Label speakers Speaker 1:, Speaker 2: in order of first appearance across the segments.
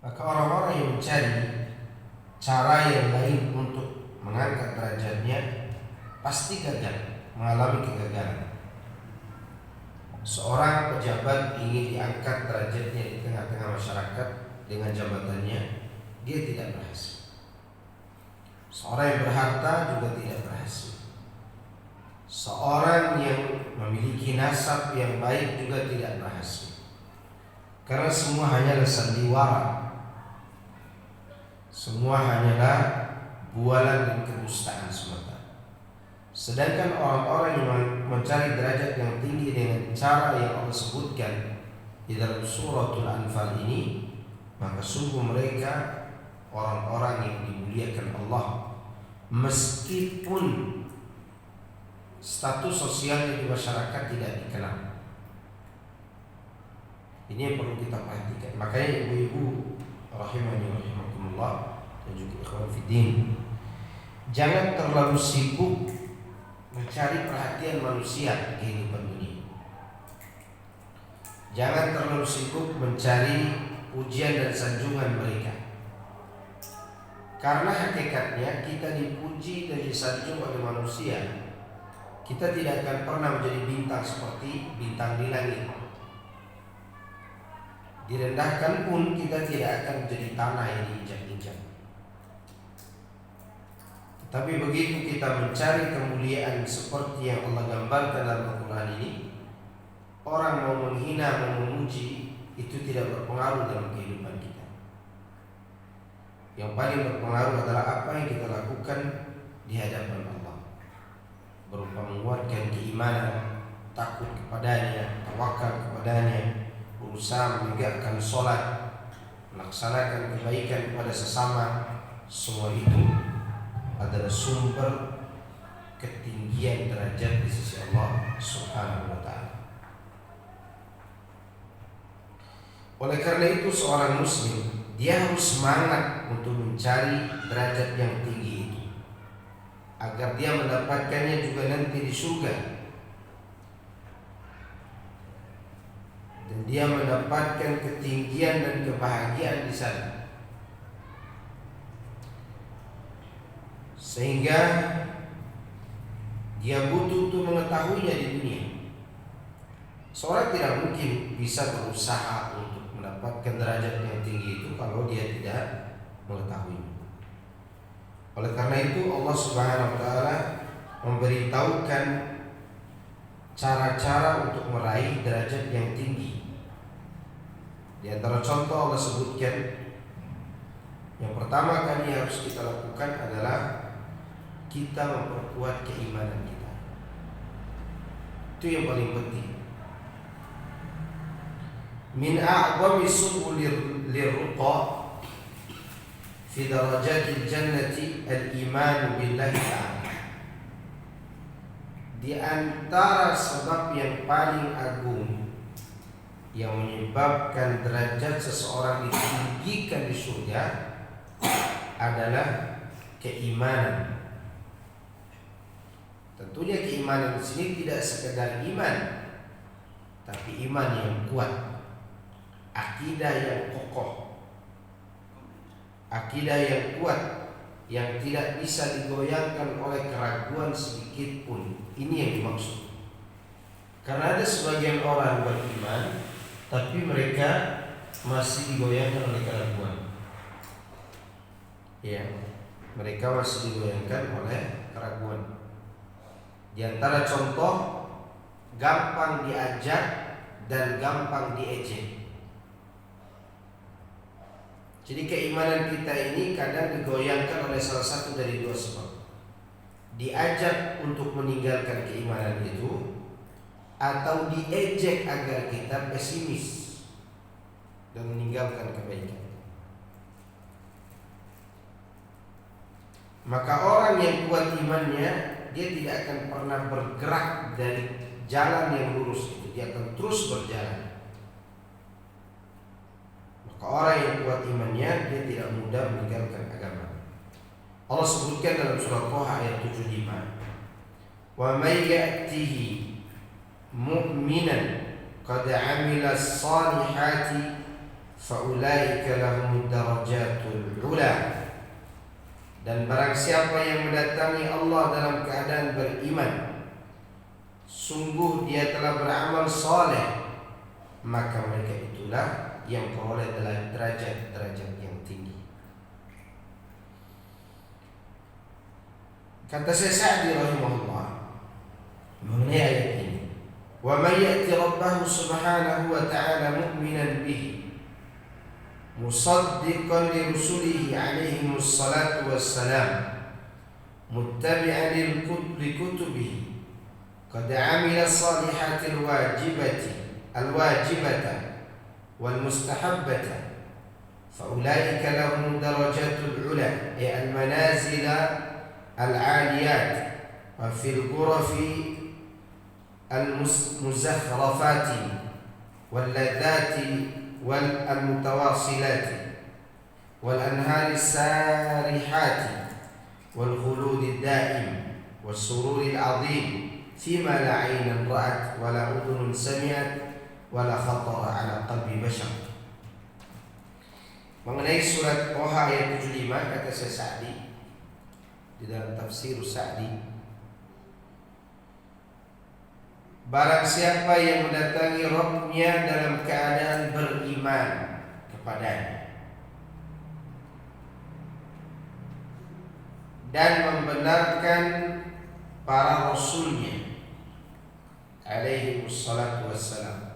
Speaker 1: Maka orang-orang yang mencari cara yang lain untuk mengangkat derajatnya pasti gagal, mengalami kegagalan. Seorang pejabat ingin diangkat derajatnya di tengah-tengah masyarakat dengan jabatannya, dia tidak berhasil. Seorang yang berharta juga tidak berhasil. Seorang yang memiliki nasab yang baik juga tidak berhasil. Karena semua hanyalah sandiwara. Semua hanyalah bualan dan kedustaan semata. Sedangkan orang-orang yang mencari derajat yang tinggi dengan cara yang Allah sebutkan di dalam suratul Anfal ini, maka sungguh mereka orang-orang yang dimuliakan Allah, meskipun status sosialnya di masyarakat tidak dikenal. Ini yang perlu kita perhatikan. Makanya ibu-ibu rahimani rahimakumullah dan juga ikhwan fiddin, jangan terlalu sibuk mencari perhatian manusia di kehidupan dunia. Jangan terlalu sibuk mencari pujian dan sanjungan mereka. Karena hakikatnya kita dipuji dan disanjung oleh manusia, kita tidak akan pernah menjadi bintang seperti bintang di langit. Direndahkan pun kita tidak akan menjadi tanah yang diinjak-injak. Tapi begitu kita mencari kemuliaan seperti yang Allah gambarkan dalam Al-Quran ini, orang mau menghina, mau memuji, itu tidak berpengaruh dalam kehidupan kita. Yang paling berpengaruh adalah apa yang kita lakukan di hadapan Allah, berupa menguatkan keimanan, takut kepadanya, tawakal kepadanya, berusaha menegakkan sholat, melaksanakan kebaikan kepada sesama. Semua itu adalah sumber ketinggian derajat di sisi Allah Subhanahu wa ta'ala. Oleh karena itu seorang muslim, dia harus semangat untuk mencari derajat yang tinggi itu, agar dia mendapatkannya juga nanti di surga, dan dia mendapatkan ketinggian dan kebahagiaan di sana. Sehingga dia butuh untuk mengetahuinya di dunia. Seorang tidak mungkin bisa berusaha untuk mendapatkan derajat yang tinggi itu kalau dia tidak mengetahuinya. Oleh karena itu Allah Subhanahu wa ta'ala memberitahukan cara-cara untuk meraih derajat yang tinggi. Di antara contoh Allah sebutkan, yang pertama kali harus kita lakukan adalah kita memperkuat keimanan kita. Itu yang paling penting. Min a'zami subulir lirruqa fi darajatil jannati al-iman billahi ta'ala. Di antara sebab yang paling agung yang menyebabkan derajat seseorang ditinggikan di surga adalah keimanan. Tentunya keimanan di sini tidak sekedar iman, tapi iman yang kuat, akidah yang kokoh, akidah yang kuat yang tidak bisa digoyangkan oleh keraguan sedikit pun. Ini yang dimaksud. Karena ada sebagian orang beriman, tapi mereka masih digoyangkan oleh keraguan. Ya, mereka masih digoyangkan oleh keraguan. Di antara contoh, gampang diajak dan gampang diejek. Jadi keimanan kita ini kadang digoyangkan oleh salah satu dari dua sebab. Diajak untuk meninggalkan keimanan itu, atau diejek agar kita pesimis dan meninggalkan kebaikan. Maka orang yang kuat imannya, dia tidak akan pernah bergerak dari jalan yang lurus itu. Dia akan terus berjalan. Maka orang yang kuat imannya, dia tidak mudah meninggalkan agama. Allah sebutkan dalam surah Taha ayat 75, wa may ya'tihi mu'minan qad 'amila as-salihati faulaika lahumud darajatul ula. Dan barang siapa yang mendatangi Allah dalam keadaan beriman, sungguh dia telah beramal saleh, maka mereka itulah yang peroleh derajat-derajat yang tinggi. Kata Syekh Sa'di rahimahullah mengenai ayat ini, wa may ya'ti rabbahu subhanahu wa ta'ala mu'minan bihi musaddiqan li rusulihi alaihimus salatu wassalam muttabi'an li kutubihi qad 'amila salihatil wajibata wal mustahabbata faulaika lahum darajatul ula ay al manazila al 'aliyat wa fil ghurafi al muzakhrafati wal ladzati wal mutawassilati wal anhari sarihati wal khuludi daim was sururi al azim fima la 'ainun ra'at wa la udhunun sami'at wa la khatara 'ala qalbi bashar. Mengenai surat Toha ayat 75, kata Syekh Sa'di di dalam tafsir Sa'di, barang siapa yang mendatangi Rabb-Nya dalam keadaan beriman kepadanya dan membenarkan para rasulnya alaihi wassalatu wassalam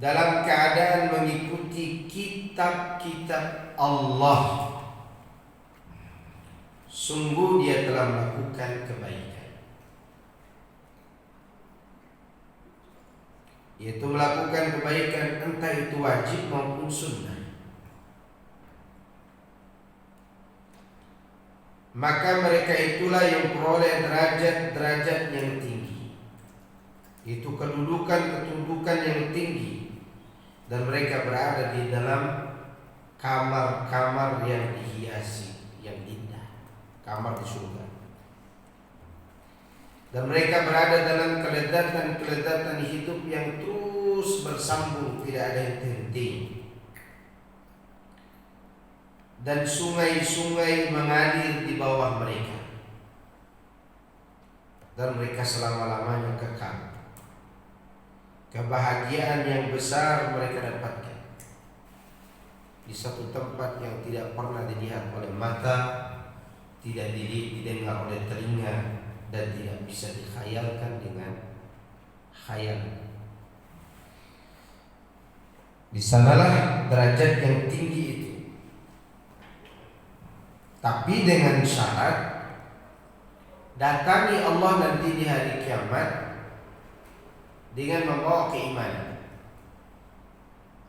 Speaker 1: dalam keadaan mengikuti kitab-kitab Allah, sungguh dia telah melakukan kebaikan, yaitu melakukan kebaikan entah itu wajib maupun sunnah. Maka mereka itulah yang peroleh derajat-derajat yang tinggi, itu kedudukan-kedudukan yang tinggi, dan mereka berada di dalam kamar-kamar yang dihiasi, yang indah, kamar di surga. Dan mereka berada dalam keledatan-keledatan hidup yang terus bersambung, tidak ada yang terhenti. Dan sungai-sungai mengalir di bawah mereka, dan mereka selama-lamanya kekal. Kebahagiaan yang besar mereka dapatkan di satu tempat yang tidak pernah dilihat oleh mata, tidak didengar oleh telinga, dan tidak bisa dikhayalkan dengan khayal. Di sanalah derajat yang tinggi itu, tapi dengan syarat datangi Allah nanti di hari kiamat dengan membawa keimanan.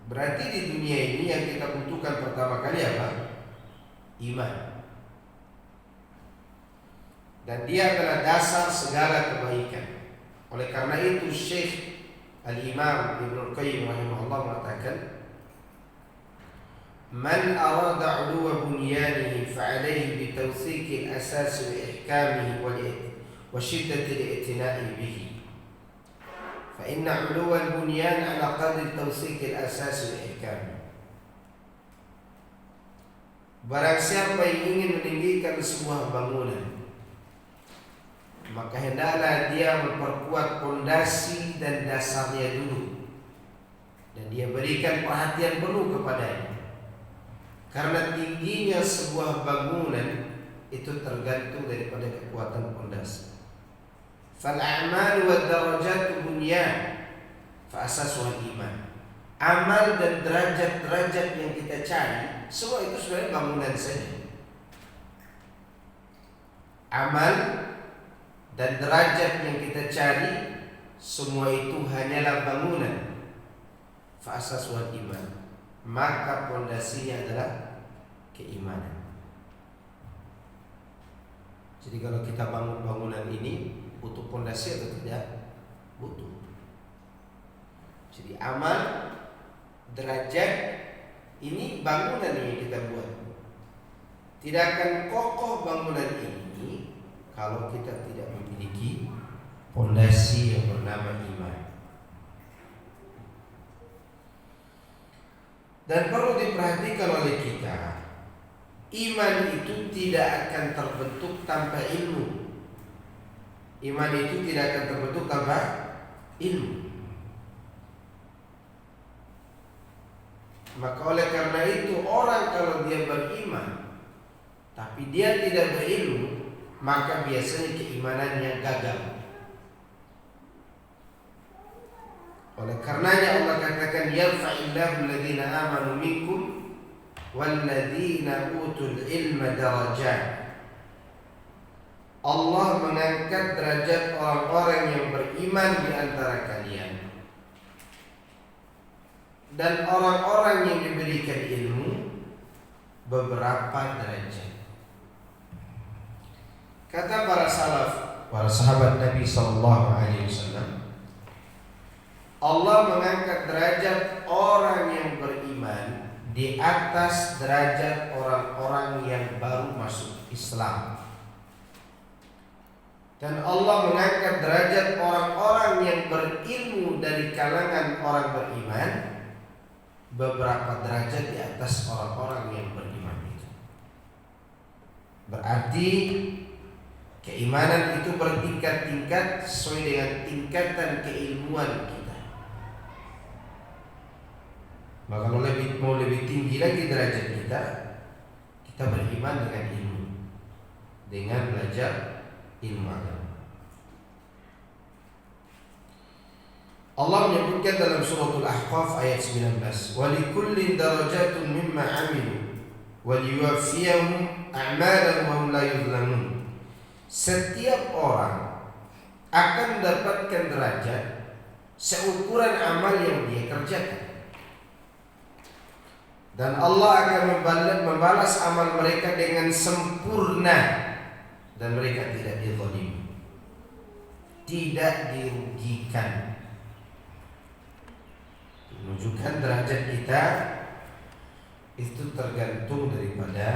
Speaker 1: Berarti di dunia ini yang kita butuhkan pertama kali apa? Iman. Dan dia adalah dasar segala kebaikan. Oleh karena itu Syekh Al-Imam Ibnu Qayyim rahimahullah mengatakan, man arada 'uluwa bunyanihi fa'alayhi bitawthiq al-asas wa ihkamihi wa shiddati al-i'tina'i bihi. Fa inna 'uluwa al-bunyan 'ala qadri tawthiq al-asas wa ihkamihi. Barang siapa yang ingin meninggikan sebuah bangunan, maka hendaklah dia memperkuat pondasi dan dasarnya dulu, dan dia berikan perhatian penuh kepadanya. Karena tingginya sebuah bangunan itu tergantung daripada kekuatan pondasi. Fal a'mal wa darajat bunyan fa asasuha iman. Amal dan derajat-derajat yang kita cari, semua itu sebenarnya bangunan saja. Amal dan derajat yang kita cari, semua itu hanyalah bangunan. Fa asasuha iman. Maka pondasinya adalah keimanan. Jadi kalau kita bangun bangunan ini butuh pondasi atau tidak? Butuh. Jadi amal, derajat, ini bangunan yang kita buat. Tidak akan kokoh bangunan ini kalau kita tidak memiliki pondasi yang bernama iman. Dan perlu diperhatikan oleh kita, iman itu tidak akan terbentuk tanpa ilmu. Iman itu tidak akan terbentuk tanpa ilmu. Maka oleh karena itu, orang kalau dia beriman tapi dia tidak berilmu, maka biasanya keimanannya gagal. Oleh karenanya Allah katakan, yarfa'illahu alladhina amanu minkum walladhina utul ilma darajat. Allah mengangkat derajat orang-orang yang beriman di antara kalian, dan orang-orang yang diberikan ilmu beberapa derajat. Kata para salaf, para sahabat Nabi SAW, Allah mengangkat derajat orang yang beriman di atas derajat orang-orang yang baru masuk Islam. Dan Allah mengangkat derajat orang-orang yang berilmu dari kalangan orang beriman beberapa derajat di atas orang-orang yang beriman itu. Berarti keimanan itu bertingkat-tingkat sesuai dengan tingkatan keilmuan kita. Maka kalau mau lebih tinggi lagi derajat kita, kita beriman dengan ilmu, dengan belajar ilmu agama. Allah menyebutkan dalam suratul Ahqaf ayat 19, "Wa likullin darajatun mimma 'amilu wa liyuwaffiyahum a'malahum wa hum la yuzlamun." Setiap orang akan mendapatkan derajat seukuran amal yang dia kerjakan, dan Allah akan membalas amal mereka dengan sempurna, dan mereka tidak dizalimi, tidak dirugikan. Menunjukkan derajat kita itu tergantung daripada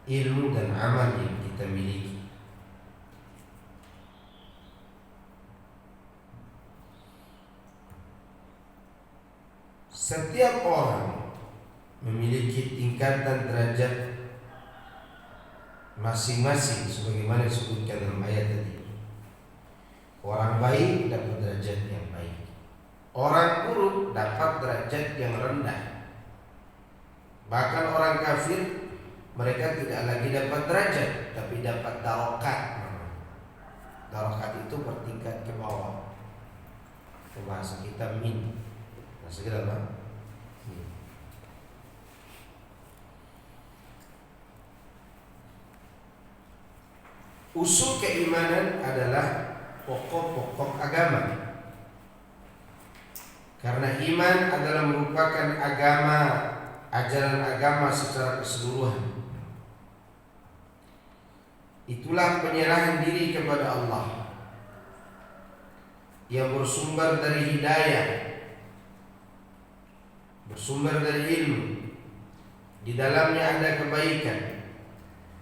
Speaker 1: ilmu dan amal yang kita miliki. Setiap orang memiliki tingkatan derajat masing-masing sebagaimana disebutkan dalam ayat tadi. Orang baik dapat derajat yang baik, orang buruk dapat derajat yang rendah. Bahkan orang kafir, mereka tidak lagi dapat derajat, tapi dapat darokat. Darokat itu bertingkat ke bawah. Itu bahasa kita min. Bahasa kita apa? Usul keimanan adalah pokok-pokok agama. Karena iman adalah merupakan agama, ajaran agama secara keseluruhan. Itulah penyerahan diri kepada Allah yang bersumber dari hidayah, bersumber dari ilmu. Di dalamnya ada kebaikan,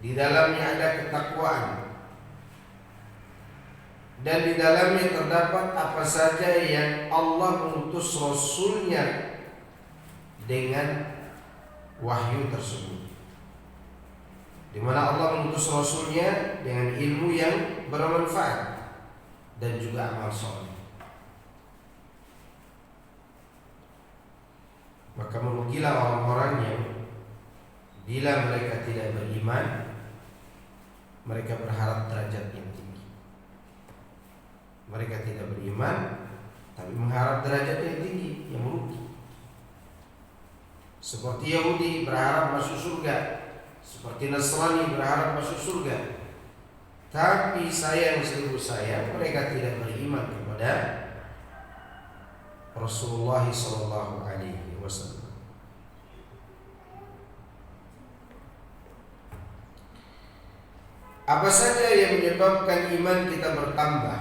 Speaker 1: di dalamnya ada ketakwaan, dan di dalamnya terdapat apa saja yang Allah mengutus Rasulnya dengan wahyu tersebut, di mana Allah mengutus Rasulnya dengan ilmu yang bermanfaat dan juga amal soleh. Maka merugilah orang-orang yang bila mereka tidak beriman, mereka berharap derajat yang tinggi. Mereka tidak beriman tapi mengharap derajat yang tinggi, yang merugi. Seperti Yahudi berharap masuk surga, seperti Nasrani berharap masuk surga, tapi sayang seribu sayang mereka tidak beriman kepada Rasulullah SAW. Apa saja yang menyebabkan iman kita bertambah?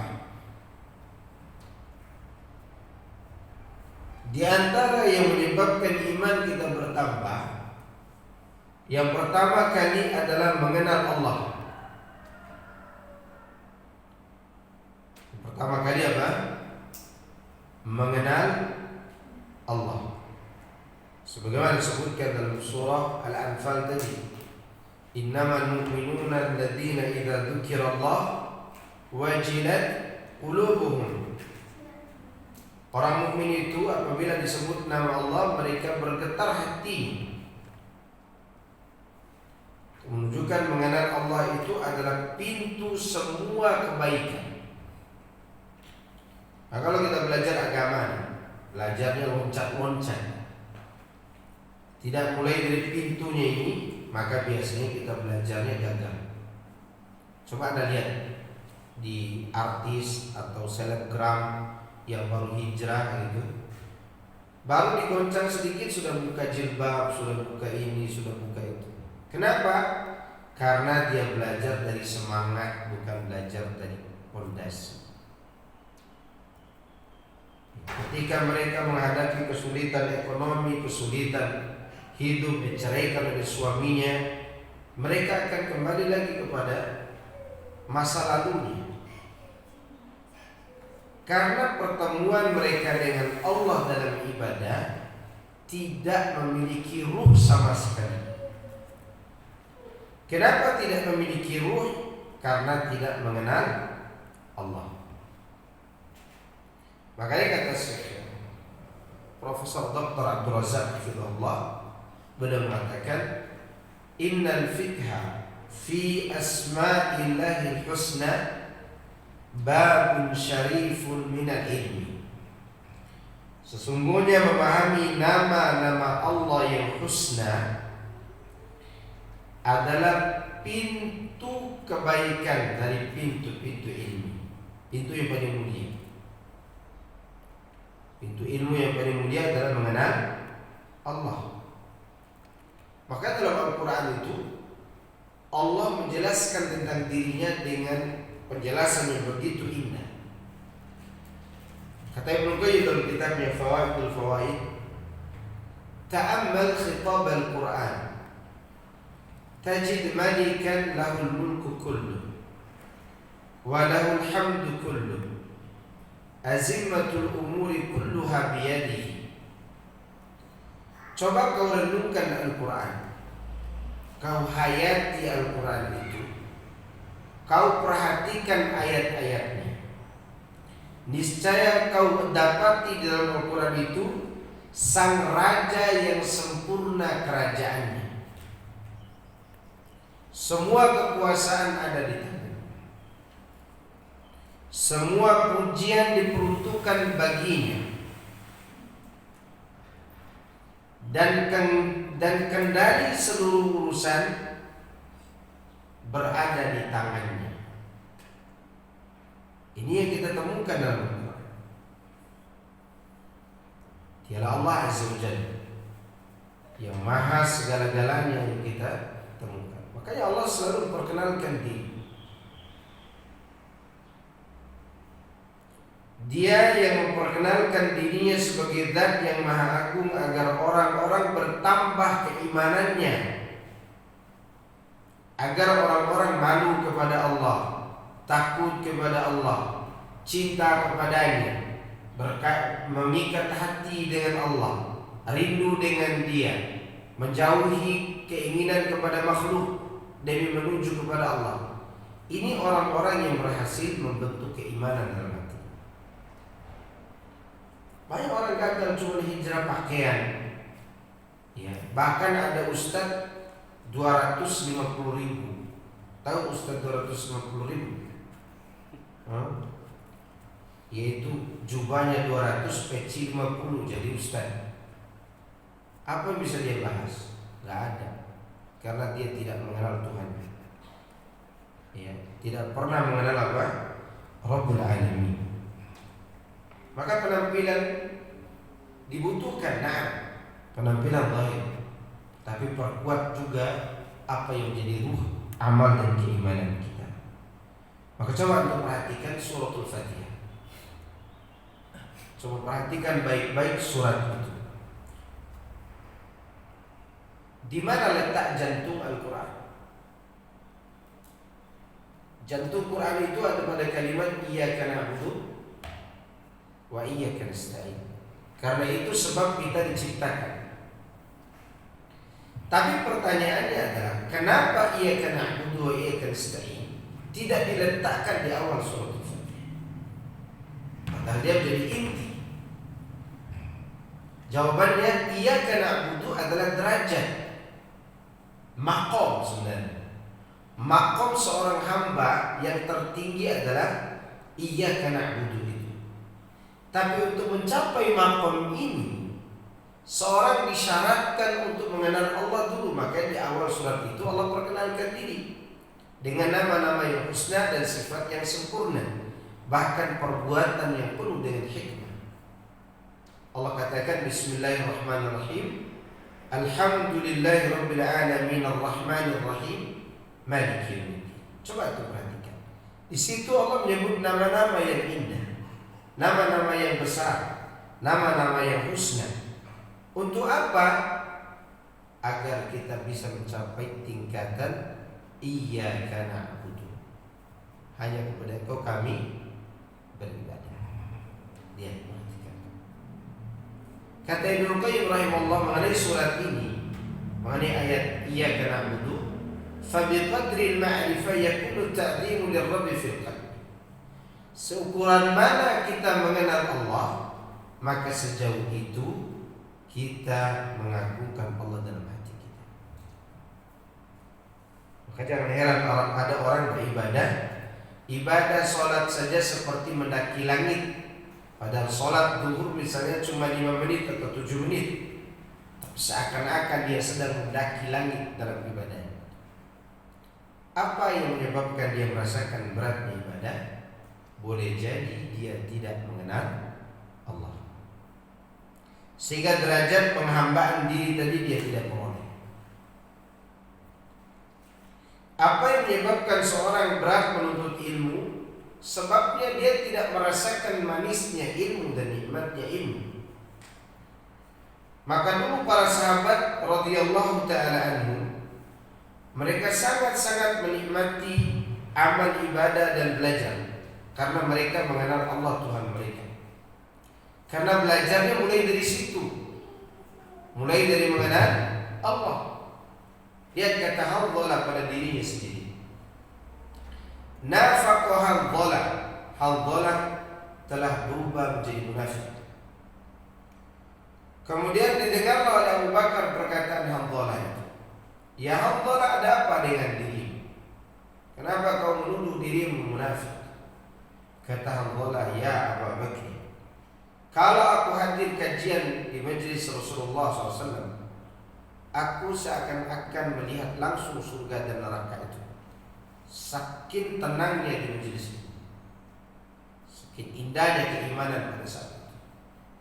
Speaker 1: Di antara yang menyebabkan iman kita bertambah, yang pertama kali adalah mengenal Allah. Pertama kali apa? Mengenal Allah. Sebagaimana disebutkan dalam surah Al-Anfal tadi, innamal mu'minuna alladzina idza dzukirallah wajilat qulubuhum. Orang mukmin itu apabila disebut nama Allah mereka bergetar hati, menunjukkan mengenal Allah itu adalah pintu semua kebaikan. Nah, kalau kita belajar agama, belajarnya loncat-loncat, tidak mulai dari pintunya ini, maka biasanya kita belajarnya gagal. Coba Anda lihat di artis atau selebgram yang baru hijrah gitu, baru digoncang sedikit sudah buka jilbab, sudah buka ini, sudah buka itu. Kenapa? Karena dia belajar dari semangat, bukan belajar dari fondasi. Ketika mereka menghadapi kesulitan ekonomi, kesulitan hidup, diceraikan oleh suaminya, mereka akan kembali lagi kepada masa lalunya. Karena pertemuan mereka dengan Allah dalam ibadah tidak memiliki ruh sama sekali. Kenapa tidak memiliki ruh? Karena tidak mengenal Allah. Makanya kata Syekh Profesor Dr. Abdul Razak Hafizahullah, beliau mengatakan innal fikha fi asma'illahil husna babun syarifun minal ilmi. Sesungguhnya memahami nama-nama Allah yang husna adalah pintu kebaikan dari pintu-pintu ilmu. Pintu yang paling mulia. Pintu ilmu yang paling mulia adalah mengenal Allah. Maka dalam Al-Quran itu Allah menjelaskan tentang dirinya dengan penjelasan yang begitu indah. Kata Ibnu Qayyim dalam kitabnya Fawaidul Fawaid, ta'ammal khitab al-Quran tajid malikan lahul mulku kullu wa lahul hamdu kullu azimmatul umuri kulluha biyadihi. Coba kau renungkan Al-Quran, kau hayati Al-Quran itu, kau perhatikan ayat-ayatnya, niscaya kau dapati dalam Al-Quran itu sang raja yang sempurna kerajaannya. Semua kekuasaan ada di tangan, semua pujian diperuntukkan baginya, dan kendali seluruh urusan berada di tangannya. Ini yang kita temukan dalam Al-Quran. Dialah Allah Azza wa Jalla yang maha segala-galanya yang kita temukan. Makanya Allah selalu memperkenalkan diri. Dia yang memperkenalkan dirinya sebagai zat yang maha agung agar orang-orang bertambah keimanannya, agar orang-orang malu kepada Allah, takut kepada Allah, cinta kepadanya, mengikat hati dengan Allah, rindu dengan Dia, menjauhi keinginan kepada makhluk demi menuju kepada Allah. Ini orang-orang yang berhasil membentuk keimanan dalam hati. Banyak orang gagal cuma hijrah pakaian, ya. Bahkan ada ustaz 250.000. Tahu ustaz 250.000? Yaitu jubahnya 200, peci 50 jadi ustaz. Apa yang bisa dia bahas? Gak ada. Karena dia tidak mengenal Tuhan, ya, tidak pernah mengenal apa? Rabbul Alamin. Maka penampilan dibutuhkan, penampilan zahir, tapi perkuat juga apa yang menjadi ruh, amal dan keimanan kita. Maka coba untuk perhatikan suratul Fatihah. Coba perhatikan baik-baik surat itu. Di mana letak jantung Al-Quran? Jantung Quran itu ada pada kalimat iyyaka na'budu wa iyyaka nasta'in. Karena itu sebab kita diciptakan. Tapi pertanyaannya adalah kenapa iyyaka na'budu wa iyyaka nasta'in tidak diletakkan di awal surat Al-Fatihah? Padahal dia menjadi inti. Jawabannya iyyaka na'budu adalah derajat, maqam sebenarnya. Maqam seorang hamba yang tertinggi adalah iyyaka na'budu itu. Tapi untuk mencapai maqam ini seorang disyaratkan untuk mengenal Allah dulu. Makanya di awal surat itu Allah perkenalkan diri dengan nama-nama yang husna dan sifat yang sempurna, bahkan perbuatan yang penuh dengan hikmah. Allah katakan Bismillahirrahmanirrahim, Alhamdulillahirabbil alamin arrahmanir rahim maliki yaumiddin. Coba itu perhatikan. Di situ Allah menyebut nama-nama yang indah, nama-nama yang besar, nama-nama yang husna. Untuk apa? Agar kita bisa mencapai tingkatan iyyaka na'budu, hanya kepada Engkau kami beribadah. Lihat, perhatikan. Kata Ibnu Qayyim rahimahullah mengenai surat ini, mengenai ayat iyyaka na'budu, fa biqadri al-ma'rifah yakunu ta'dhimu lirabbi fil qalbi. Seukuran mana kita mengenal Allah, maka sejauh itu kita mengagungkan Allah dalam hati kita. Maka jangan heran ada orang beribadah, ibadah sholat saja seperti mendaki langit. Padahal sholat zuhur misalnya cuma 5 menit atau 7 menit, tapi seakan-akan dia sedang mendaki langit dalam ibadah. Apa yang menyebabkan dia merasakan beratnya ibadah? Boleh jadi dia tidak mengenal Allah, sehingga derajat penghambaan diri tadi dia tidak peroleh. Apa yang menyebabkan seorang berat menuntut ilmu? Sebabnya dia tidak merasakan manisnya ilmu dan nikmatnya ilmu. Maka dulu para sahabat radhiyallahu taala anhum, mereka sangat-sangat menikmati amal ibadah dan belajar karena mereka mengenal Allah Tuhan mereka. Karena belajarnya mulai dari situ, mulai dari mengenal Allah. Lihat kata haldhala pada dirinya sendiri. Nafaqah haldhala. Haldhala telah berubah menjadi munafik. Kemudian didengarlah oleh Abu Bakar perkataan haldhala itu. Ya haldhala, ada apa dengan dirimu? Kenapa kau menuduh dirimu munafik? Kata haldhala, ya Abu Bakar, kalau aku hadir kajian di majlis Rasulullah SAW, aku seakan-akan melihat langsung surga dan neraka itu. Saking tenangnya di majlis itu, saking indahnya keimanan pada saat itu.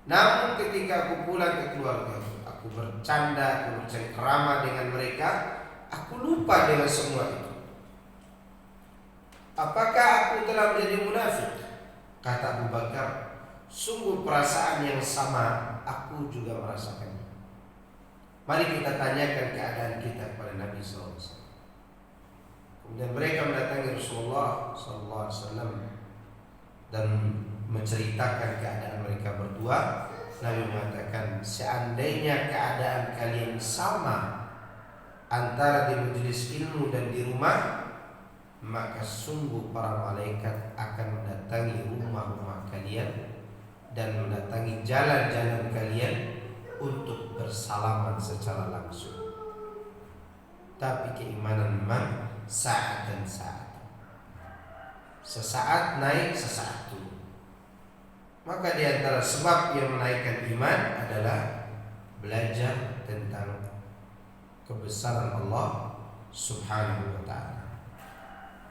Speaker 1: Namun ketika aku pulang ke keluarga, aku bercanda, aku bercengkerama dengan mereka, aku lupa dengan semua itu. Apakah aku telah menjadi munafik? Kata Abu Bakar, sungguh perasaan yang sama aku juga merasakannya. Mari kita tanyakan keadaan kita kepada Nabi SAW. Kemudian mereka mendatangi Rasulullah SAW dan menceritakan keadaan mereka berdua. Nabi mengatakan, seandainya keadaan kalian sama antara di majelis ilmu dan di rumah, maka sungguh para malaikat akan mendatangi rumah-rumah kalian dan mendatangi jalan-jalan kalian untuk bersalaman secara langsung. Tapi keimanan memang saat dan saat, sesaat naik, sesaat turun. Maka di antara sebab yang menaikkan iman adalah belajar tentang kebesaran Allah Subhanahu wa ta'ala.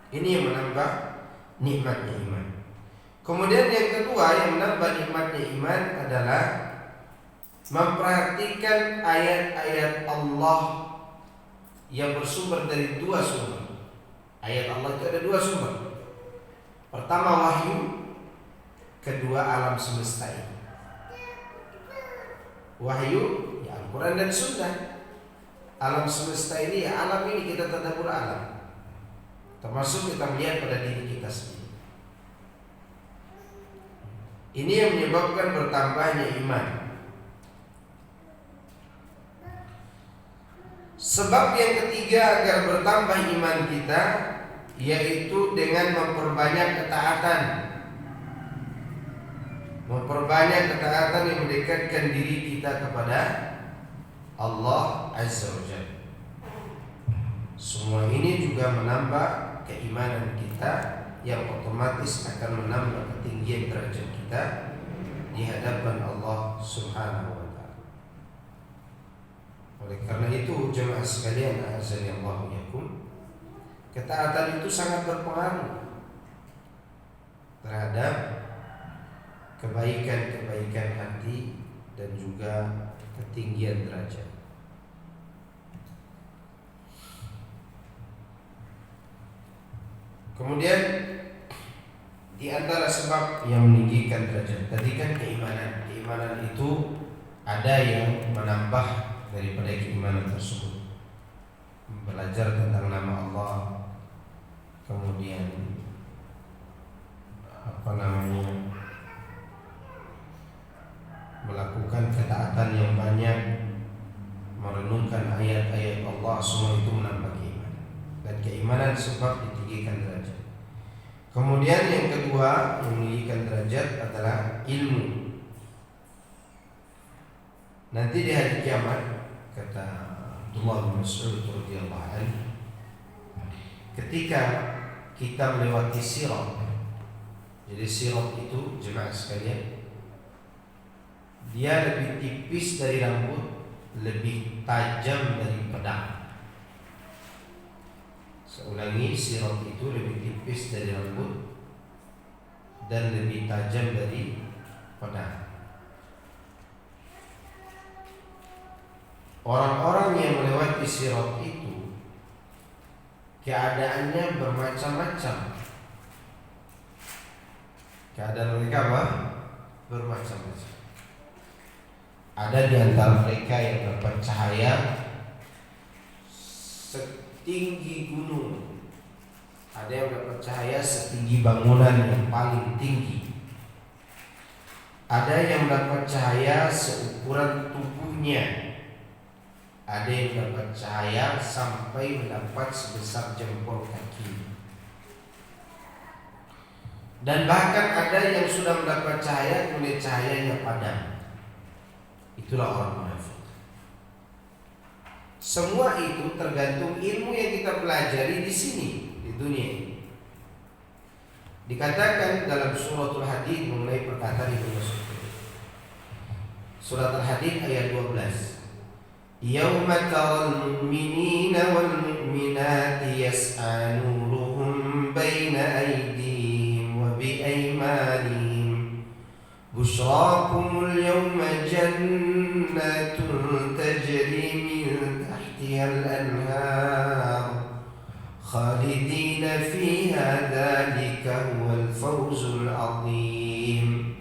Speaker 1: Ini yang menambah nikmatnya iman. Kemudian yang kedua yang menambah nikmatnya iman adalah memperhatikan ayat-ayat Allah yang bersumber dari dua sumber. Ayat Allah itu ada dua sumber. Pertama wahyu, kedua alam semesta ini. Wahyu ya Al-Quran dan Sunnah. Alam semesta ini ya alam ini, kita tadabbur alam, termasuk kita melihat pada diri kita sendiri. Ini yang menyebabkan bertambahnya iman. Sebab yang ketiga agar bertambah iman kita yaitu dengan memperbanyak ketaatan. Memperbanyak ketaatan yang mendekatkan diri kita kepada Allah Azza wa Jalla. Semua ini juga menambah keimanan kita, yang otomatis akan menambah ketinggian derajat kita di hadapan Allah Subhanahu wa taala. Oleh karena itu jemaah sekalian, azza wa yakum, ketaatan itu sangat berpengaruh terhadap kebaikan-kebaikan hati dan juga ketinggian derajat. Kemudian di antara sebab yang meninggikan derajat tadi kan keimanan. Keimanan itu ada yang menambah daripada keimanan tersebut. Belajar tentang nama Allah, kemudian melakukan ketaatan yang banyak, merenungkan ayat-ayat Allah, semua itu menambah keimanan. Dan keimanan sebab ditinggikan derajat. Kemudian yang kedua yang meninggikan derajat adalah ilmu. Nanti di hari kiamat, kata Abdullah bin Mas'ud radhiyallahu anhu, ketika kita melewati sirat. Jadi sirat itu jemaah sekalian, dia lebih tipis dari rambut, lebih tajam dari pedang. Seulangi, sirat itu lebih tipis dari rambut dan lebih tajam dari pedang. Orang-orang yang melewati sirat itu keadaannya bermacam-macam. Keadaan mereka apa? Bermacam-macam. Ada di antara mereka yang dapat cahaya setinggi gunung. Ada yang dapat cahaya setinggi bangunan yang paling tinggi. Ada yang dapat cahaya seukuran tubuhnya. Ada yang dapat cahaya sampai mendapat sebesar jempol kaki. Dan bahkan ada yang sudah mendapat cahaya kemudian cahayanya padam. Itulah orang munafik. Semua itu tergantung ilmu yang kita pelajari di sini, di dunia ini. Dikatakan dalam suratul Hadid mengenai perkataan Ibnu Mas'ud. Surat Al-Hadid ayat 12. Yauma taral mu'minina wal mu'minati yas'a nuruhum baina aydihim wa bi aymanihim bushrakumul yawma jannatun tajri min tahtiha al-anhar khalidina fiha dhalika huwal fawzul azim.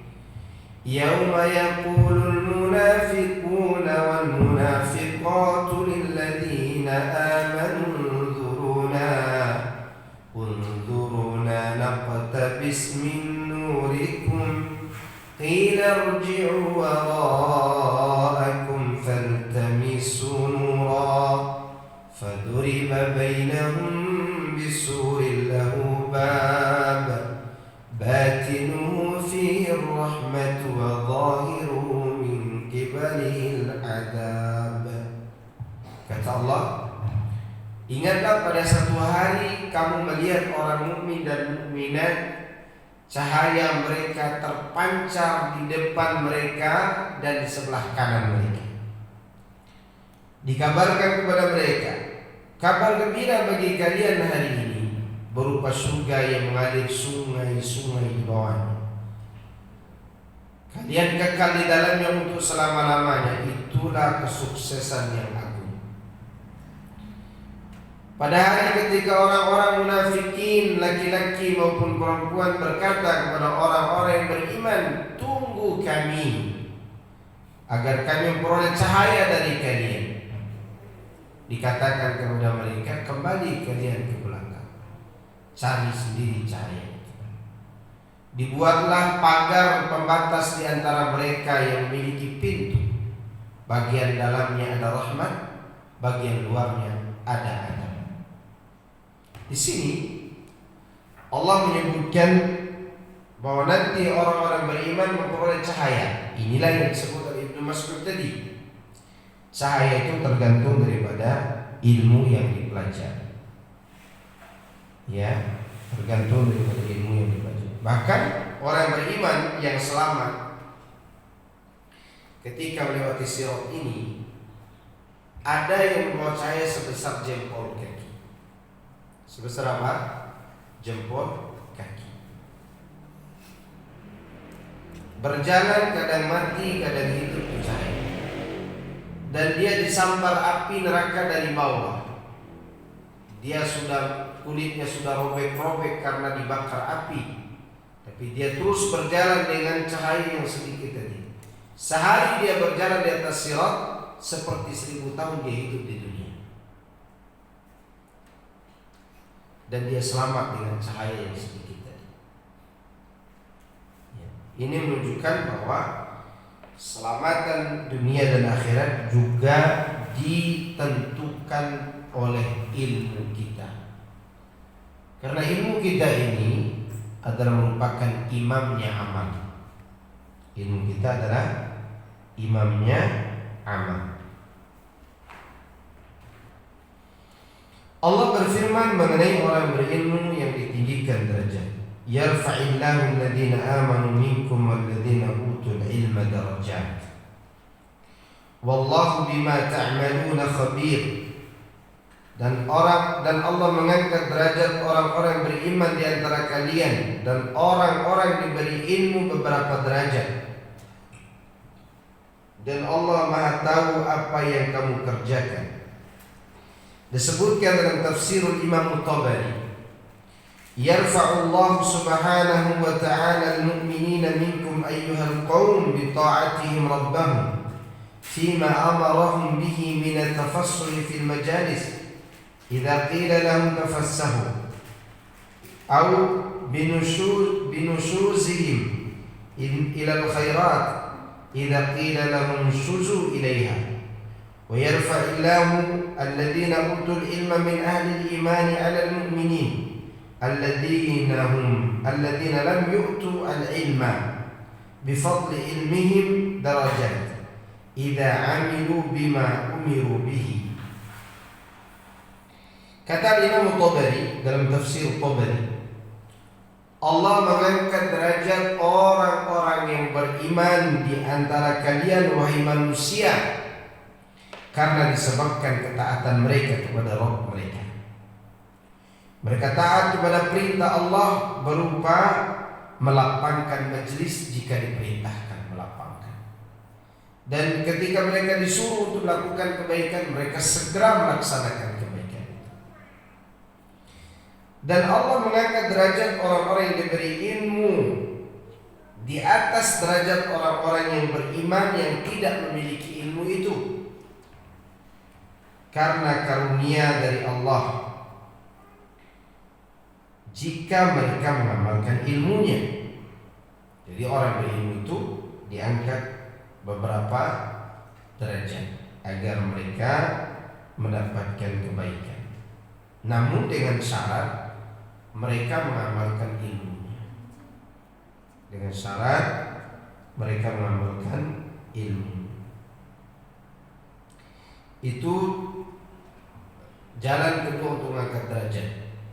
Speaker 1: Yawma yaqulul munafiquna wal munafiqatu lilladhina amanu unzuruna naqtabis min nurikum qila irji'u wara'akum faltamisu nura faduriba bainahum bisurin lahu bab batinuhu fihi ar-rahmatu wa zahiruhu min qibalihi al-'adab. Kata Allah, ingatlah pada satu hari kamu melihat orang mukmin dan mukminat, cahaya mereka terpancar di depan mereka dan di sebelah kanan mereka. Dikabarkan kepada mereka, kabar gembira bagi kalian hari ini berupa surga yang mengalir sungai-sungai di bawahnya. Kalian kekal di dalamnya untuk selama-lamanya. Itulah kesuksesan yang agung. Pada hari ketika orang-orang munafikin, laki-laki maupun perempuan, berkata kepada orang-orang yang beriman, tunggu kami agar kami memperoleh cahaya dari kalian. Dikatakan kepada mereka, kembali kalian ke belakang, cari sendiri cahaya. Dibuatlah pagar pembatas di antara mereka yang memiliki pintu. Bagian dalamnya ada rahmat, bagian luarnya ada atap. Di sini Allah menyebutkan bahwa nanti orang-orang beriman memperoleh cahaya. Inilah yang disebut oleh Ibnu Mas'ud tadi. Cahaya itu tergantung daripada ilmu yang dipelajari. Ya, tergantung daripada ilmu yang dipelajari. Bahkan orang beriman yang selamat ketika melewati sirat ini, ada yang membawa cahaya sebesar jempol kaki. Sebesar apa? Jempol kaki. Berjalan kadang mati, kadang hidup di cahaya. Dan dia disambar api neraka dari bawah. Dia kulitnya sudah robek-robek karena dibakar api. Tapi dia terus berjalan dengan cahaya yang sedikit tadi. Sehari dia berjalan di atas sirat seperti 1000 tahun dia hidup di dunia. Dan dia selamat dengan cahaya yang sedikit tadi. Ya. Ini menunjukkan bahwa keselamatan dunia dan akhirat juga ditentukan oleh ilmu kita. Karena ilmu kita ini adalah merupakan imamnya amal. Ilmu kita adalah imamnya amal. Allah berfirman mengenai orang berilmu yang ditinggikan derajat. Yarfa'illahu alladhina amanu minkum walladhina utul ilma darajat. Wallahu bima ta'maluna khabir. Dan Allah mengangkat derajat orang-orang beriman di antara kalian, dan orang-orang diberi ilmu beberapa derajat. Dan Allah Maha tahu apa yang kamu kerjakan. Disebutkan dalam tafsirul Imam Tabari, yarfa'ullahu subhanahu wa ta'ala al-mu'minina minkum ayyuhal qawm bi ta'atihim rabbahum fima amarahum bihi min at-tafassul fil majalis idza qila lahum tafassahu aw binushuzihim ila al-khairat idza qila lahum shuzu ilaiha. ويرفع الله الذين أوتوا العلم من أهل الإيمان على المؤمنين الذين لم يؤتوا العلم بفضل علمهم درجات إذا عملوا بما أمروا به. Kata Imam Tabari dalam tafsir Tabari, Allah mengangkat derajat orang-orang yang beriman di antara kalian wahai manusia karena disebabkan ketaatan mereka kepada Rabb mereka. Mereka taat kepada perintah Allah berupa melapangkan majlis jika diperintahkan melapangkan. Dan ketika mereka disuruh untuk melakukan kebaikan, mereka segera melaksanakan kebaikan itu. Dan Allah mengangkat derajat orang-orang yang diberi ilmu di atas derajat orang-orang yang beriman yang tidak memiliki ilmu itu, karena karunia dari Allah jika mereka mengamalkan ilmunya. Jadi orang berilmu itu diangkat beberapa derajat agar mereka mendapatkan kebaikan, namun dengan syarat mereka mengamalkan ilmunya. Dengan syarat mereka mengamalkan ilmu. Itu jalan kedua untuk mengangkat derajat.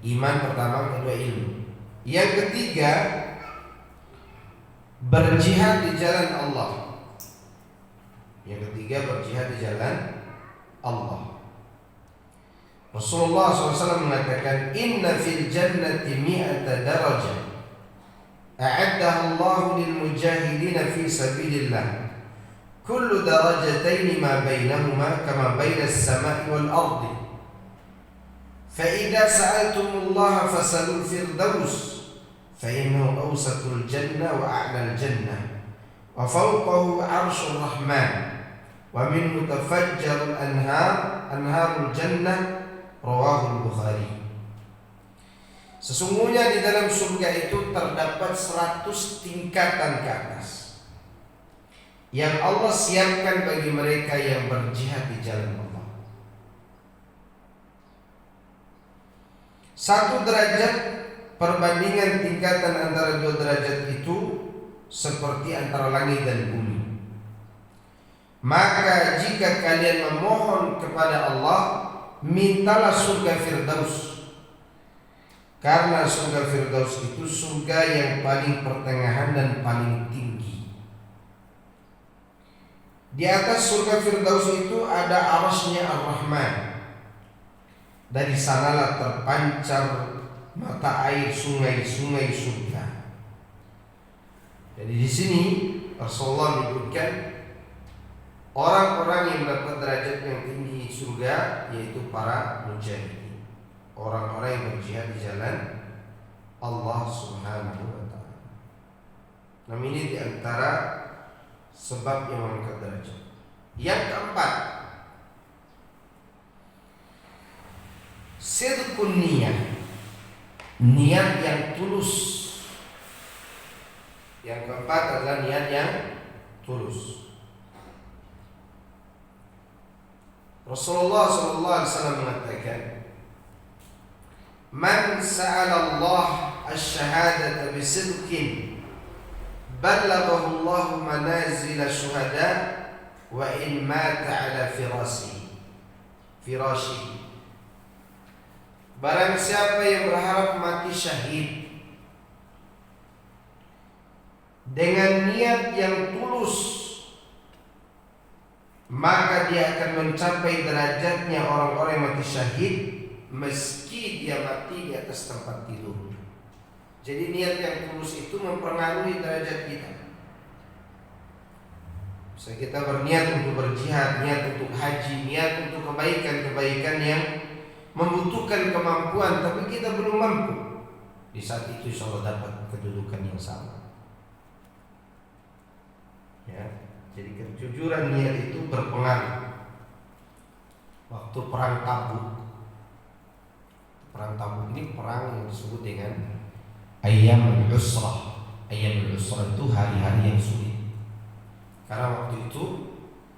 Speaker 1: Iman pertama, kedua ilmu. Yang ketiga, berjihad di jalan Allah. Yang ketiga, berjihad di jalan Allah. Rasulullah SAW mengatakan, Inna fil jannati mi'ata darajah a'addaha Allahu lil mujahidina fi sabilillah. Kullu darajataini ma bainahuma kama bainas sama'i wal ardi. فإذا سألتم الله فسألوا الفردوس فإنه أوسط الجنة وأعلى الجنة وفوقه عرش الرحمن ومنه تفجر أنهار الجنة رواه البخاري. Sesungguhnya di dalam surga itu terdapat 100 tingkatan ke atas yang Allah siapkan bagi mereka yang berjihad di jalan Allah. Satu derajat perbandingan tingkatan antara dua derajat itu seperti antara langit dan bumi. Maka jika kalian memohon kepada Allah, mintalah surga Firdaus. Karena surga Firdaus itu surga yang paling pertengahan dan paling tinggi. Di atas surga Firdaus itu ada arasnya Ar-Rahman. Dari sanalah terpancar mata air sungai-sungai surga. Jadi di sini Rasulullah menyebutkan orang-orang yang mendapat derajat yang tinggi surga yaitu para mujahidin, orang-orang yang berjihad di jalan Allah Subhanahu wa taala. Nah, ini di antara sebab yang mengangkat derajat. Yang keempat, sidqun niyah, niat yang tulus. Yang keempat adalah niat yang tulus. Rasulullah SAW mengatakan, "Man sa'ala Allah asy-syahadata bisidqin, ballaghahu Allah manazil syuhada wa in mata ala firashihi." Barang siapa yang berharap mati syahid dengan niat yang tulus, maka dia akan mencapai derajatnya orang-orang yang mati syahid meski dia mati di atas tempat tidur. Jadi niat yang tulus itu mempengaruhi derajat kita. Bisa kita berniat untuk berjihad, niat untuk haji, niat untuk kebaikan-kebaikan yang membutuhkan kemampuan, tapi kita belum mampu. Di saat itu insya Allah dapat kedudukan yang sama. Ya, jadi kejujuran niat itu berpengaruh. Waktu perang Tabuk ini perang yang disebut dengan Ayyamul Usrah. Ayyamul Usrah itu hari-hari yang sulit. Karena waktu itu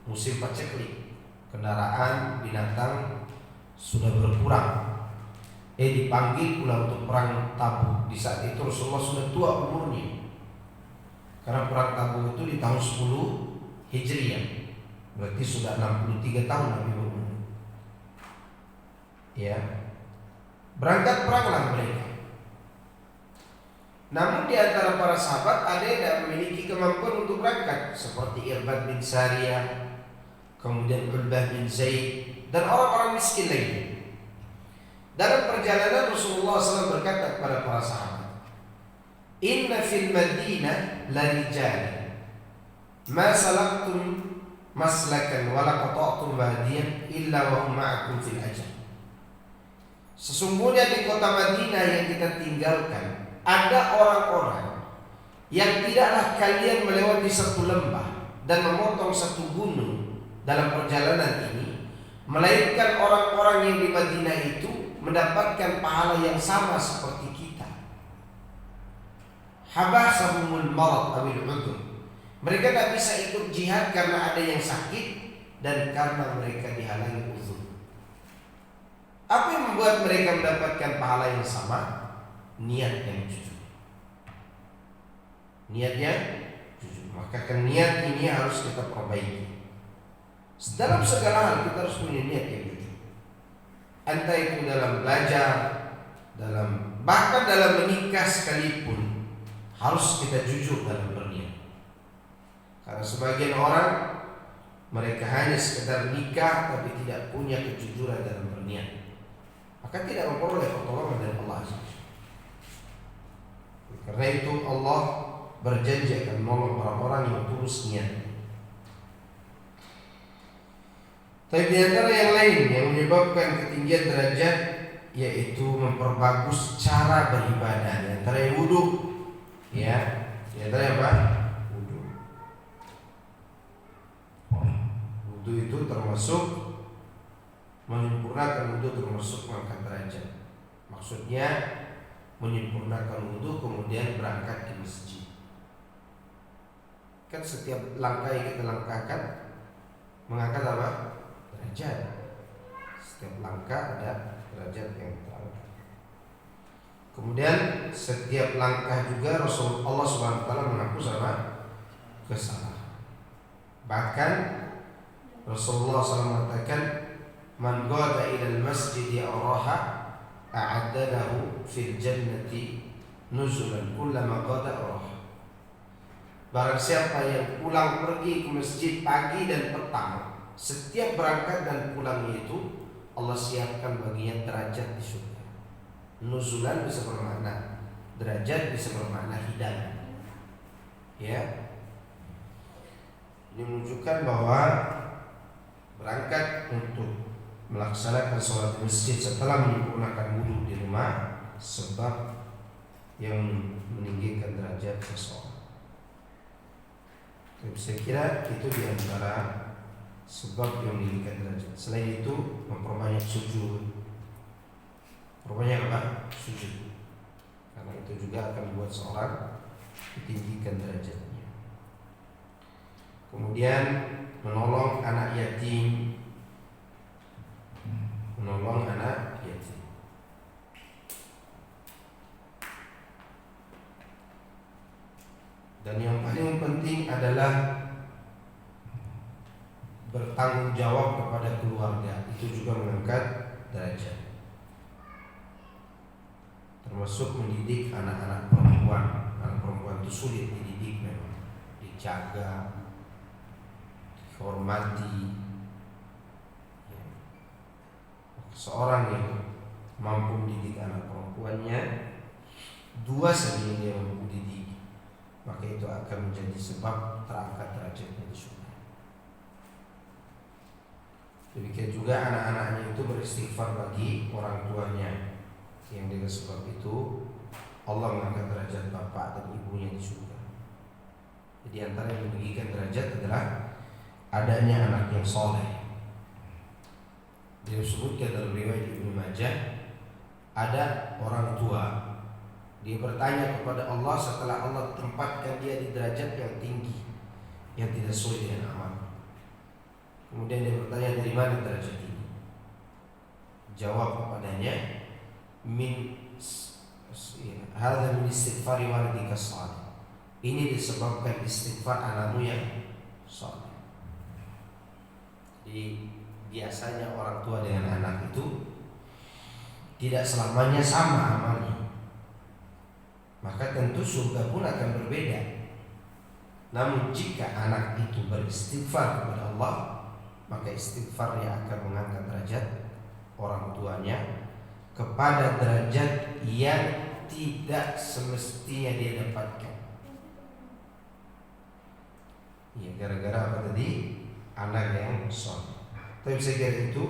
Speaker 1: musim paceklik, kendaraan binatang sudah berkurang. Dipanggil pula untuk perang Tabuk. Di saat itu Rasulullah sudah tua umurnya. Karena perang Tabuk itu di tahun 10 Hijriah, berarti sudah 63 tahun Nabi berumur. Ya, berangkat peranglah mereka. Namun di antara para sahabat ada yang tidak memiliki kemampuan untuk berangkat, seperti Irbad bin Sariyah, kemudian Ulbah bin Zaid, dan orang-orang miskin lainnya. Dalam perjalanan Rasulullah SAW berkata kepada para sahabat, "Inna fil Madinah la rijal ma salaktum maslakan wa la qata'tum wadiyan illa wa hum ma'akum fil ajr." Sesungguhnya di kota Madinah yang kita tinggalkan ada orang-orang yang tidaklah kalian melewati satu lembah dan memotong satu gunung dalam perjalanan ini, melainkan orang-orang yang di Madinah itu mendapatkan pahala yang sama seperti kita. Habasahumul marad awil udur. Mereka tidak bisa ikut jihad karena ada yang sakit dan karena mereka dihalangi uzur. Apa yang membuat mereka mendapatkan pahala yang sama? Niat yang jujur. Niatnya jujur. Maka niat ini harus kita perbaiki. Dalam segala hal kita harus punya niat yang jujur. Entah itu dalam belajar, bahkan dalam menikah sekalipun harus kita jujur dalam berniat. Karena sebagian orang mereka hanya sekedar nikah tapi tidak punya kejujuran dalam berniat, maka tidak memperoleh pertolongan dari Allah. Karena itu Allah berjanji akan menolong orang-orang yang tulus niat. Tapi di antara yang lain yang menyebabkan ketinggian derajat yaitu memperbagus cara beribadah. Di antara yang wudu, ya, di antara apa? Wudu. Wudu itu termasuk menyempurnakan wudu, termasuk mengangkat derajat. Maksudnya menyempurnakan wudu kemudian berangkat ke masjid. Kan setiap langkah yang kita langkahkan mengangkat apa? Derajat. Setiap langkah ada derajat yang terangkat. Kemudian setiap langkah juga Rasulullah Subhanahu wa taala mengaku sama kesalahan. Bahkan Rasulullah SAW mengatakan, "Man qada ila al-masjid araha a'adda lahu fil jannati nuzulan kullama qada araha." Barang siapa yang pulang pergi ke masjid pagi dan petang, setiap berangkat dan pulangnya itu Allah siapkan baginya derajat di surga. Nuzulan bisa bermakna derajat, bisa bermakna hidangan. Ya, ini menunjukkan bahwa berangkat untuk melaksanakan sholat di masjid setelah menyempurnakan wudhu di rumah sebab yang meninggikan derajat seseorang. Jadi saya kira itu diantara sebab yang meninggikan derajat. Selain itu memperbanyak sujud. Perbanyak apa? Sujud. Karena itu juga akan membuat seorang ditinggikan derajatnya. Kemudian menolong anak yatim. Menolong anak yatim. Dan yang paling penting adalah bertanggung jawab kepada keluarga. Itu juga mengangkat derajat. Termasuk mendidik anak-anak perempuan. Anak perempuan itu sulit dididik memang, dijaga, dihormati. Seorang yang mampu mendidik anak perempuannya, dua saja yang dia mampu didik, maka itu akan menjadi sebab terangkat derajatnya di surga. Demikian juga anak-anaknya itu beristighfar bagi orang tuanya, yang dengan sebab itu Allah mengangkat derajat bapak dan ibunya di surga. Jadi antara yang meninggikan derajat adalah adanya anak yang soleh. Dia sebutkan dalam riwayat Ibnu Majah, ada orang tua, dia bertanya kepada Allah setelah Allah tempatkan dia di derajat yang tinggi, yang tidak sesuai dengan amal. Kemudian dia bertanya, dari mana derajat ini? Jawab kepadanya, min hadza min istighfari waladika salih. Ini disebabkan istighfar anakmu yang saleh. Jadi biasanya orang tua dengan anak itu tidak selamanya sama amalnya, maka tentu surga pun akan berbeda. Namun jika anak itu beristighfar kepada Allah, maka istighfarnya akan mengangkat derajat orang tuanya kepada derajat yang tidak semestinya dia dapatkan. Ya, gara-gara apa tadi? Anak yang soleh. Tapi saya kira itu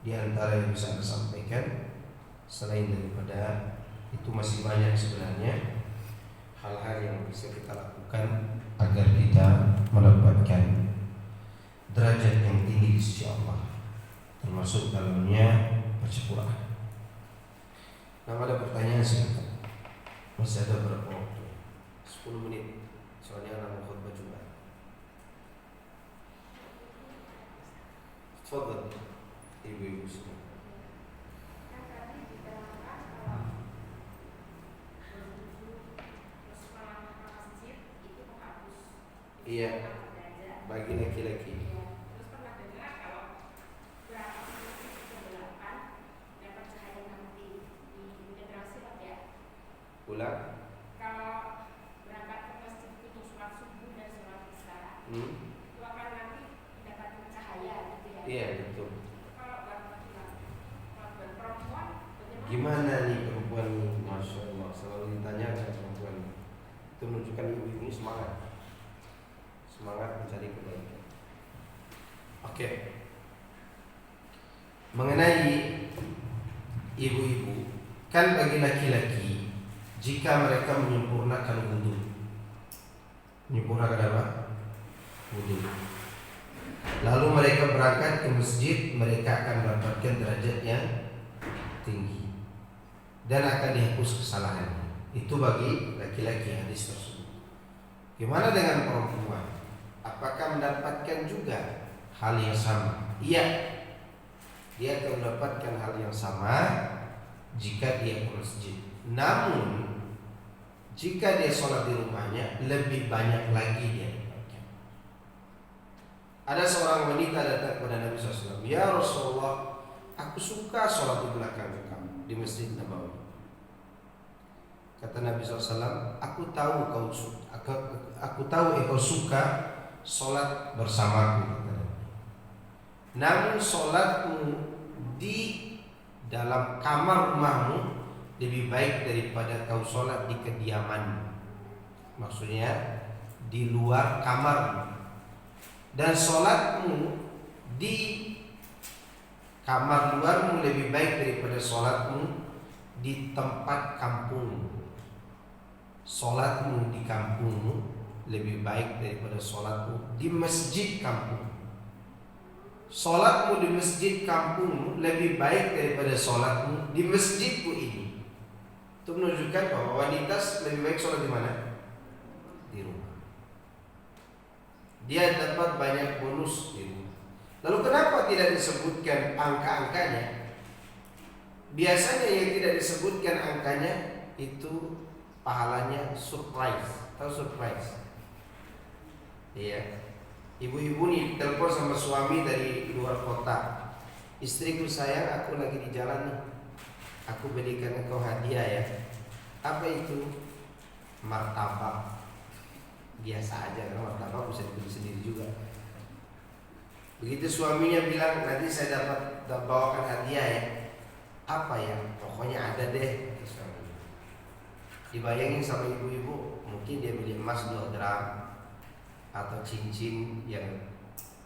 Speaker 1: diantara yang bisa saya sampaikan. Selain daripada itu masih banyak sebenarnya hal-hal yang bisa kita lakukan agar kita mendapatkan derajat yang tinggi di sisi Allah, termasuk dalamnya baca Quran. Nah, ada pertanyaan silakan. Masih ada berapa waktu? 10 menit. Soalnya anak mau khutbah juga. Fadhal ibu-ibu semua. Iya, bagi laki-laki. Ulang.
Speaker 2: Kalau berangkat ke masjid untuk sholat subuh dan sholat isya, itu akan nanti mendapatkan cahaya, gitu ya?
Speaker 1: Iya, betul.
Speaker 2: Kalau buat perempuan,
Speaker 1: Gimana nih perempuan nih? Masya Allah, selalu ditanyakan perempuan. Itu menunjukkan ibu-ibu ini semangat mencari kebaikan. Oke. Mengenai ibu-ibu, kan bagi laki-laki, jika mereka menyempurnakan wudhu, menyempurnakan apa? Wudhu, lalu mereka berangkat ke masjid, mereka akan mendapatkan derajat yang tinggi dan akan dihapus kesalahannya. Itu bagi laki-laki hadis tersebut. Gimana dengan perempuan? Apakah mendapatkan juga hal yang sama? Iya, dia akan mendapatkan hal yang sama jika dia ke masjid. Namun jika dia sholat di rumahnya, lebih banyak lagi dia dapatkan. Ada seorang wanita datang kepada Nabi SAW, "Ya Rasulullah, aku suka sholat di belakang kamu di Masjid Nabawi." Kata Nabi SAW, aku tahu engkau suka sholat bersamaku. Namun sholatmu di dalam kamar rumahmu lebih baik daripada kau sholat di kediaman. Maksudnya di luar kamar. Dan sholatmu di kamar luarmu lebih baik daripada sholatmu di tempat kampungmu. Sholatmu di kampungmu lebih baik daripada sholatmu di masjid kampung. Sholatmu di masjid kampungmu lebih baik daripada sholatmu di masjidku ini. Itu menunjukkan bahwa wanita lebih baik sholat di mana? Di rumah. Dia dapat banyak bonus di rumah. Lalu kenapa tidak disebutkan angka-angkanya? Biasanya yang tidak disebutkan angkanya itu pahalanya surprise. Tahu surprise? Iya. Ibu-ibu nih telepon sama suami dari luar kota. "Istriku sayang, aku lagi di jalan nih. Aku belikan engkau hadiah ya." Apa itu? Martabak. Biasa aja, karena martabak bisa dibeli sendiri juga. Begitu suaminya bilang, "Nanti saya dapat bawakan hadiah ya." Apa ya? Pokoknya ada deh. Dibayangin sama ibu-ibu, mungkin dia beli emas 2 gram atau cincin yang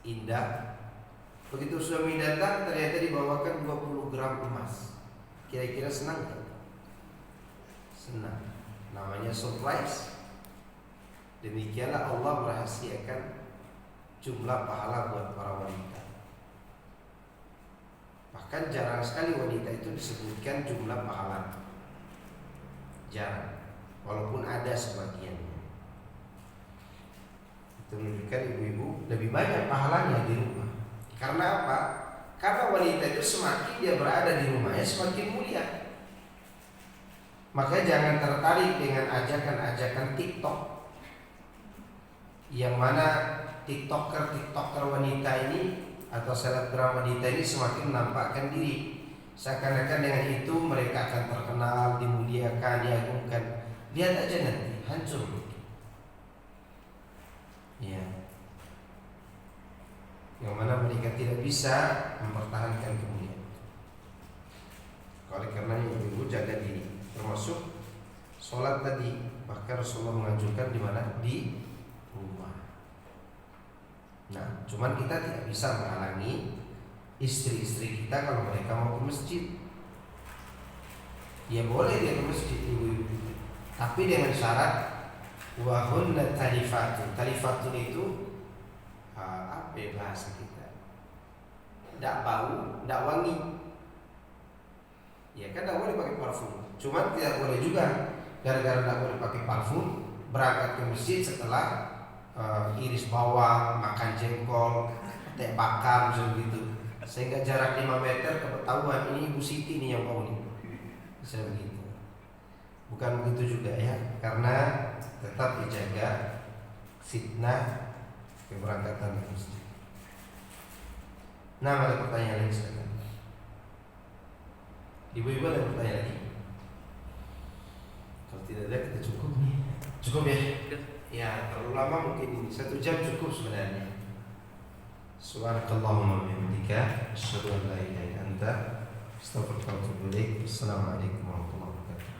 Speaker 1: indah. Begitu suami datang, ternyata dibawakan 20 gram emas. Kira-kira senang gak? Senang. Namanya surprise. Demikianlah Allah merahasiakan jumlah pahala buat para wanita. Bahkan jarang sekali wanita itu disebutkan jumlah pahala. Jarang. Walaupun ada sebagian. Itu menunjukkan ibu-ibu lebih banyak pahalanya di rumah. Karena apa? Karena wanita itu semakin dia berada di rumahnya semakin mulia. Makanya jangan tertarik dengan ajakan-ajakan TikTok, yang mana TikToker wanita ini atau selebgram wanita ini semakin menampakkan diri seakan-akan dengan itu mereka akan terkenal, dimuliakan, diagungkan. Lihat aja nanti hancur. Ya. Yang mana mereka tidak bisa mempertahankan kemuliaan. Oleh karena ibu-ibu jaga diri, termasuk sholat tadi. Bahkan Rasulullah menganjurkan di mana? Di rumah. Nah, cuman kita tidak bisa menghalangi istri-istri kita kalau mereka mau ke masjid. Ya boleh dia ke masjid ibu-ibu, tapi dengan syarat wahunna talifatun. Talifatun itu apa bahasa kita? Tidak bau, tidak wangi. Ya kan tidak boleh pakai parfum. Cuman tidak boleh juga gara-gara tidak boleh pakai parfum berangkat ke masjid setelah iris bawang, makan jengkol, teh bakar begitu. Sehingga jarak 5 meter ketahuan ini Ibu Siti nih yang mau nih. Bisa begitu. Bukan begitu juga ya, karena tetap dijaga fitnah keberangkatan ke masjid. Nah, ada pertanyaan lain sekarang. Ibu-ibu ada pertanyaan lagi? Kalau tidak ada kita cukup nih. Cukup ya? Ya, terlalu lama mungkin 1 jam cukup sebenarnya. Subhanakallahumma wa bihamdika asyhadu an la ilaha illa anta astaghfiruka wa atubu ilaik. Assalamualaikum warahmatullahi wabarakatuh.